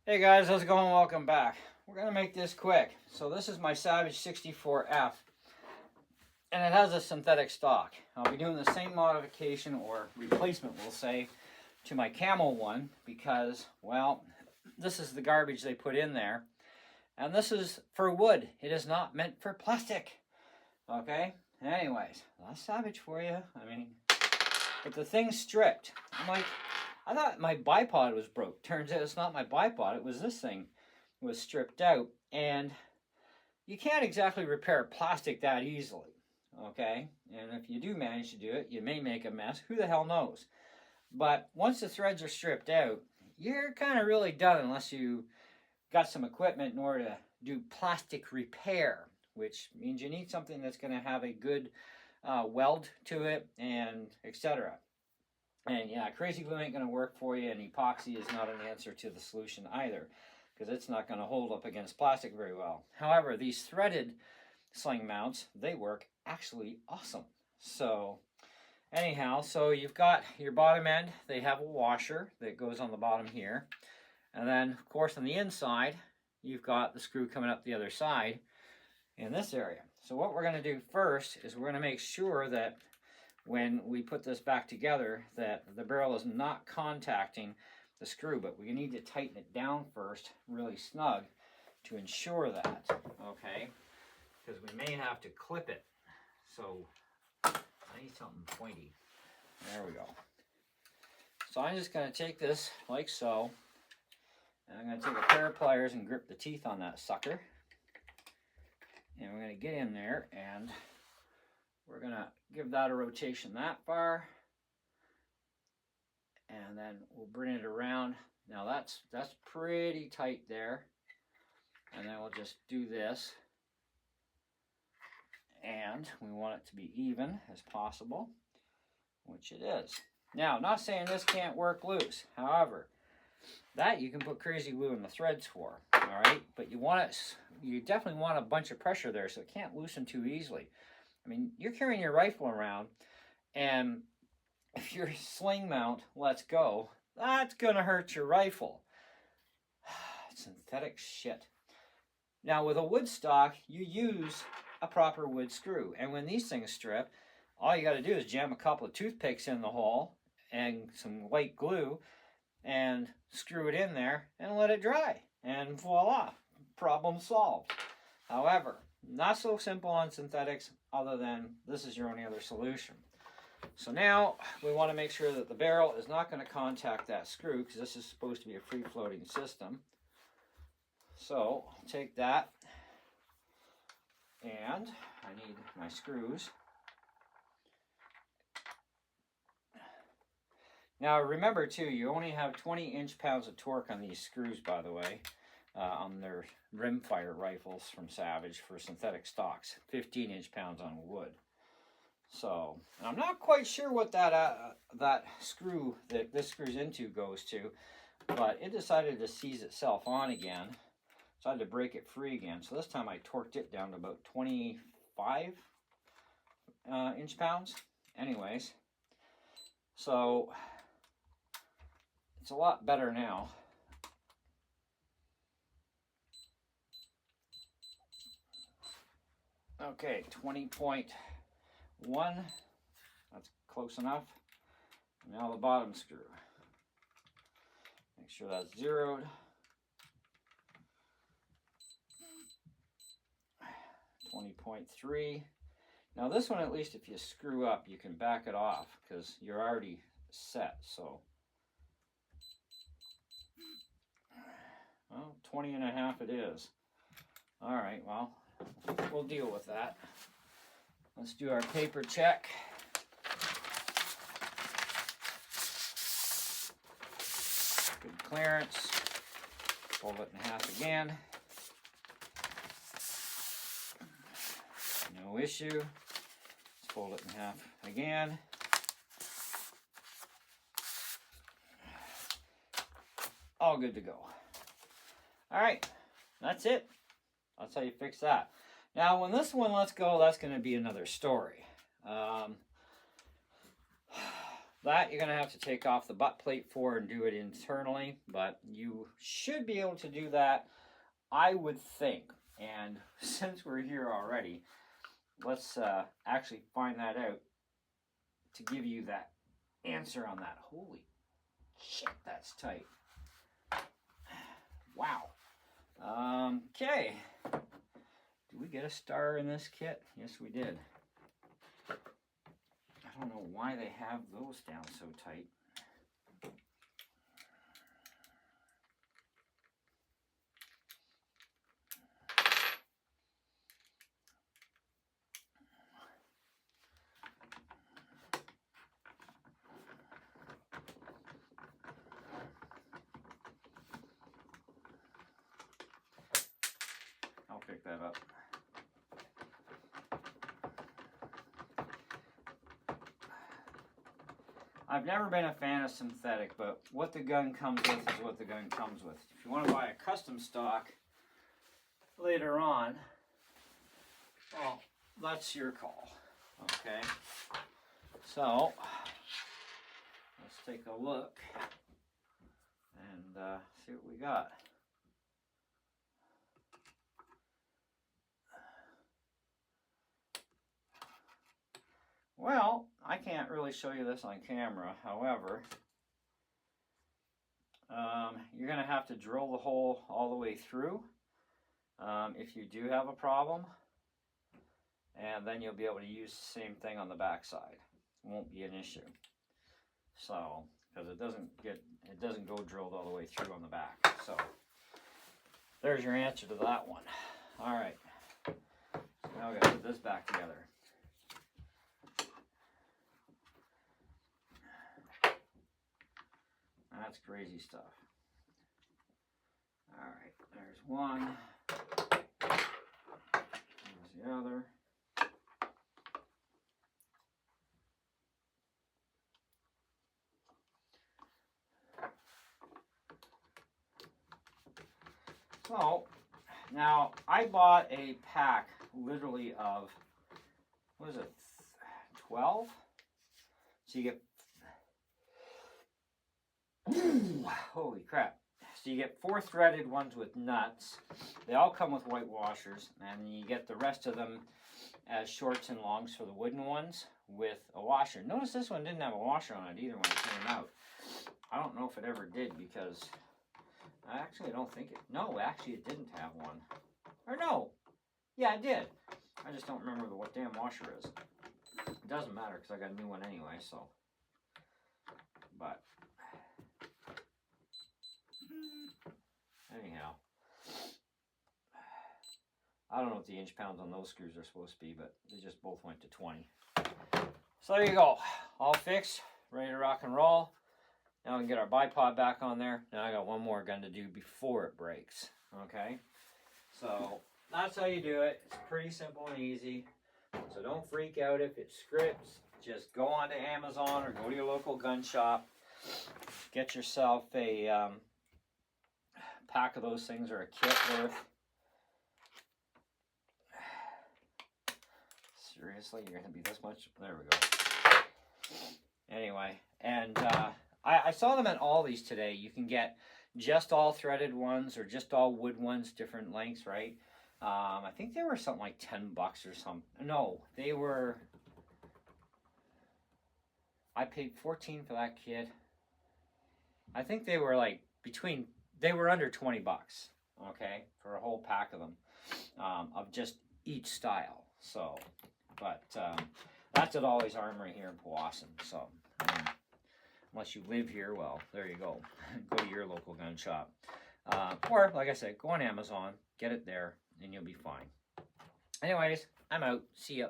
Hey guys, how's it going? Welcome back. We're going to make this quick. So this is my Savage 64F, and it has a synthetic stock. I'll be doing the same modification, or replacement we'll say, to my Camel one because, well, this is the garbage they put in there. And this is for wood. It is not meant for plastic. Okay? Anyways, that's Savage for you. I mean, but the thing's stripped. I'm like, I thought my bipod was broke. Turns out it's not my bipod. It was this thing was stripped out. And you can't exactly repair plastic that easily. Okay? And if you do manage to do it, you may make a mess. Who the hell knows? But once the threads are stripped out, you're kind of really done unless you got some equipment in order to do plastic repair, which means you need something that's going to have a good weld to it and etc. And yeah, crazy glue ain't going to work for you, and epoxy is not an answer to the solution either, because it's not going to hold up against plastic very well. However, these threaded sling mounts, they work actually awesome. So anyhow, so you've got your bottom end. They have a washer that goes on the bottom here. And then, of course, on the inside, you've got the screw coming up the other side in this area. So what we're going to do first is we're going to make sure that when we put this back together that the barrel is not contacting the screw, but we need to tighten it down first really snug to ensure that, okay? Because we may have to clip it. So I need something pointy. There we go. So I'm just going to take this like so, and I'm going to take a pair of pliers and grip the teeth on that sucker. And we're going to get in there and we're going to give that a rotation that far. And then we'll bring it around. Now that's pretty tight there. And then we'll just do this. And we want it to be even as possible, which it is. Now, not saying this can't work loose. However, that you can put crazy glue in the threads for, all right? But you definitely want a bunch of pressure there so it can't loosen too easily. I mean, you're carrying your rifle around, and if your sling mount lets go, that's going to hurt your rifle. Synthetic shit. Now, with a wood stock, you use a proper wood screw. And when these things strip, all you got to do is jam a couple of toothpicks in the hole and some white glue and screw it in there and let it dry. And voila, problem solved. However, not so simple on synthetics other than this is your only other solution. So now we want to make sure that the barrel is not going to contact that screw because this is supposed to be a free-floating system. So I'll take that and I need my screws. Now remember too, you only have 20 inch-pounds of torque on these screws, by the way, on their rimfire rifles from Savage for synthetic stocks. 15 inch-pounds on wood. So, I'm not quite sure what that screw that this screws into goes to, but it decided to seize itself on again. So I had to break it free again. So this time I torqued it down to about 25 inch-pounds. Anyways, so it's a lot better now. Okay, 20.1. That's close enough. Now the bottom screw. Make sure that's zeroed. 20.3. Now this one, at least if you screw up, you can back it off because you're already set. So, well, 20.5 it is. All right, well, we'll deal with that. Let's do our paper check. Good clearance. Fold it in half again. No issue. Let's fold it in half again. All good to go. All right, that's it. That's how you fix that. Now, when this one lets go, that's going to be another story. That you're going to have to take off the butt plate for and do it internally, but you should be able to do that, I would think. And since we're here already, let's actually find that out to give you that answer on that. Holy shit, that's tight. Wow. Okay. Did we get a star in this kit? Yes, we did. I don't know why they have those down so tight. I'll pick that up. I've never been a fan of synthetic, but what the gun comes with is what the gun comes with. If you want to buy a custom stock later on, well, that's your call. Okay, so let's take a look and see what we got. Well, I can't really show you this on camera. However, you're going to have to drill the hole all the way through if you do have a problem, and then you'll be able to use the same thing on the back side. It won't be an issue. So, because it doesn't go drilled all the way through on the back. So, there's your answer to that one. All right. So now we got to put this back together. That's crazy stuff. All right, there's one. There's the other. So, now I bought a pack literally of, what is it, 12? So you get holy crap. So you get 4 threaded ones with nuts. They all come with white washers, and you get the rest of them as shorts and longs for the wooden ones with a washer. Notice this one didn't have a washer on it either when it came out. I don't know if it ever did, because I actually don't think it, no, actually it didn't have one. Or no, yeah, it did. I just don't remember what damn washer is. It doesn't matter because I got a new one anyway, so. But anyhow, I don't know what the inch pounds on those screws are supposed to be, but they just both went to 20. So there you go, all fixed, ready to rock and roll. Now we can get our bipod back on there. Now I got one more gun to do before it breaks, okay? So that's how you do it. It's pretty simple and easy. So don't freak out if it scripts. Just go onto Amazon or go to your local gun shop. Get yourself a pack of those things or a kit worth. Seriously, you're going to be this much? There we go. Anyway, and I saw them at Aldi's today. You can get just all threaded ones or just all wood ones, different lengths, right? I think they were something like $10 or something. No, they were, I paid $14 for that kit. I think they were like they were under $20, okay, for a whole pack of them, of just each style. So, but that's at Always Armory here in Powassan. So, unless you live here, well, there you go. Go to your local gun shop. Or, like I said, go on Amazon, get it there, and you'll be fine. Anyways, I'm out. See ya.